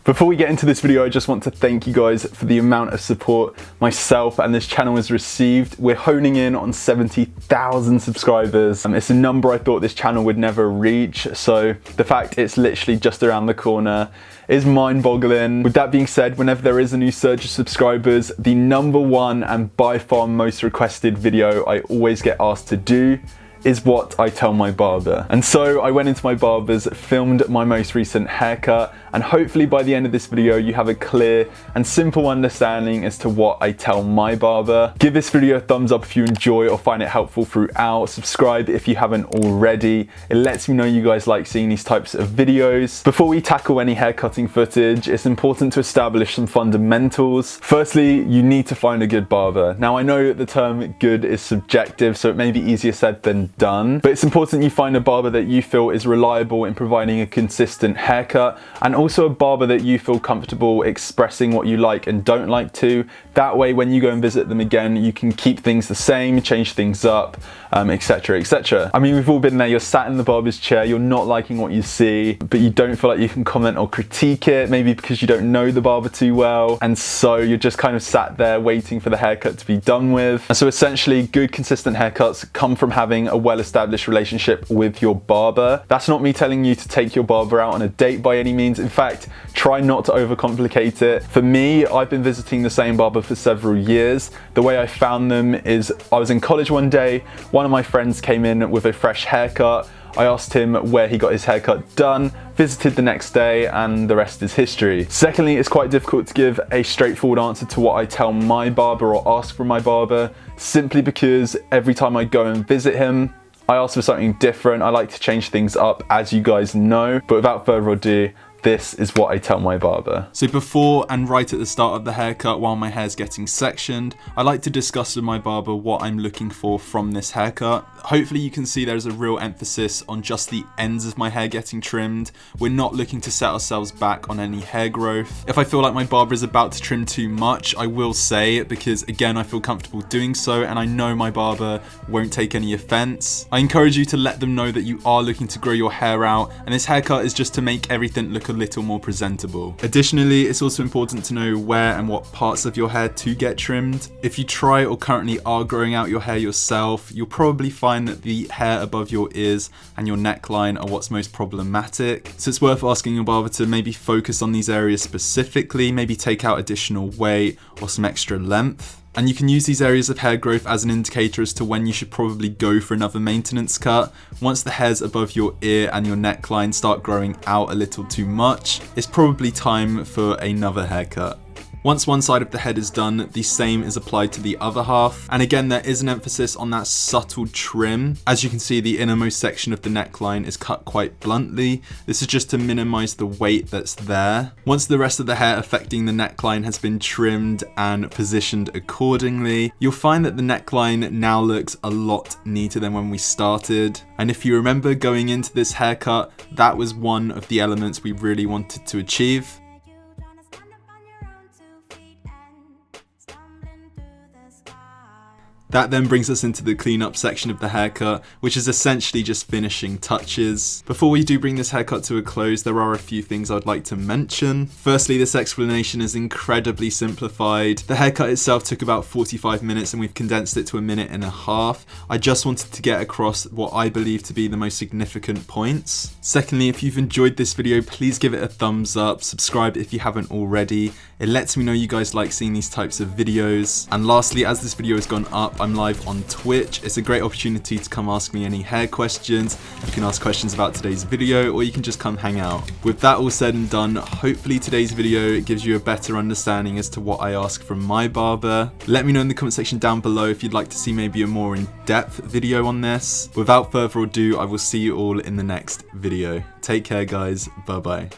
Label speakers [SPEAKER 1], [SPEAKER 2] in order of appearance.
[SPEAKER 1] Before we get into this video, I just want to thank you guys for the amount of support myself and this channel has received. We're honing in on 70,000 subscribers. It's a number I thought this channel would never reach, so the fact it's literally just around the corner is mind-boggling. With that being said, whenever there is a new surge of subscribers, the #1 and by far most requested video I always get asked to do is what I tell my barber. And so I went into my barber's, filmed my most recent haircut, and hopefully by the end of this video you have a clear and simple understanding as to what I tell my barber. Give this video a thumbs up if you enjoy or find it helpful throughout. Subscribe if you haven't already. It lets me know you guys like seeing these types of videos. Before we tackle any haircutting footage, it's important to establish some fundamentals. Firstly, you need to find a good barber. Now I know that the term good is subjective, so it may be easier said than done, but it's important you find a barber that you feel is reliable in providing a consistent haircut, and also a barber that you feel comfortable expressing what you like and don't like to. That way when you go and visit them again, you can keep things the same, change things up, etc, etc. I mean, we've all been there. You're sat in the barber's chair, you're not liking what you see, but you don't feel like you can comment or critique it, maybe because you don't know the barber too well, and so you're just kind of sat there waiting for the haircut to be done with. And so essentially, good consistent haircuts come from having a well-established relationship with your barber. That's not me telling you to take your barber out on a date by any means. In fact, try not to overcomplicate it. For me, I've been visiting the same barber for several years. The way I found them is I was in college one day, one of my friends came in with a fresh haircut. I asked him where he got his haircut done, visited the next day, and the rest is history. Secondly, it's quite difficult to give a straightforward answer to what I tell my barber or ask from my barber, simply because every time I go and visit him, I ask for something different. I like to change things up, as you guys know. But without further ado, this is what I tell my barber. So before and right at the start of the haircut, while my hair's getting sectioned, I like to discuss with my barber what I'm looking for from this haircut. Hopefully you can see there's a real emphasis on just the ends of my hair getting trimmed. We're not looking to set ourselves back on any hair growth. If I feel like my barber is about to trim too much, I will say it, because again, I feel comfortable doing so and I know my barber won't take any offense. I encourage you to let them know that you are looking to grow your hair out, and this haircut is just to make everything look a little more presentable. Additionally, it's also important to know where and what parts of your hair to get trimmed. If you try or currently are growing out your hair yourself, you'll probably find that the hair above your ears and your neckline are what's most problematic. So it's worth asking your barber to maybe focus on these areas specifically, maybe take out additional weight or some extra length. And you can use these areas of hair growth as an indicator as to when you should probably go for another maintenance cut. Once the hairs above your ear and your neckline start growing out a little too much, it's probably time for another haircut. Once one side of the head is done, the same is applied to the other half. And again, there is an emphasis on that subtle trim. As you can see, the innermost section of the neckline is cut quite bluntly. This is just to minimize the weight that's there. Once the rest of the hair affecting the neckline has been trimmed and positioned accordingly, you'll find that the neckline now looks a lot neater than when we started. And if you remember going into this haircut, that was one of the elements we really wanted to achieve. That then brings us into the cleanup section of the haircut, which is essentially just finishing touches. Before we do bring this haircut to a close, there are a few things I'd like to mention. Firstly, this explanation is incredibly simplified. The haircut itself took about 45 minutes and we've condensed it to 1.5 minutes. I just wanted to get across what I believe to be the most significant points. Secondly, if you've enjoyed this video, please give it a thumbs up, subscribe if you haven't already. It lets me know you guys like seeing these types of videos. And lastly, as this video has gone up, I'm live on Twitch. It's a great opportunity to come ask me any hair questions. You can ask questions about today's video, or you can just come hang out. With that all said and done, hopefully today's video gives you a better understanding as to what I ask from my barber. Let me know in the comment section down below if you'd like to see maybe a more in-depth video on this. Without further ado, I will see you all in the next video. Take care guys, bye bye.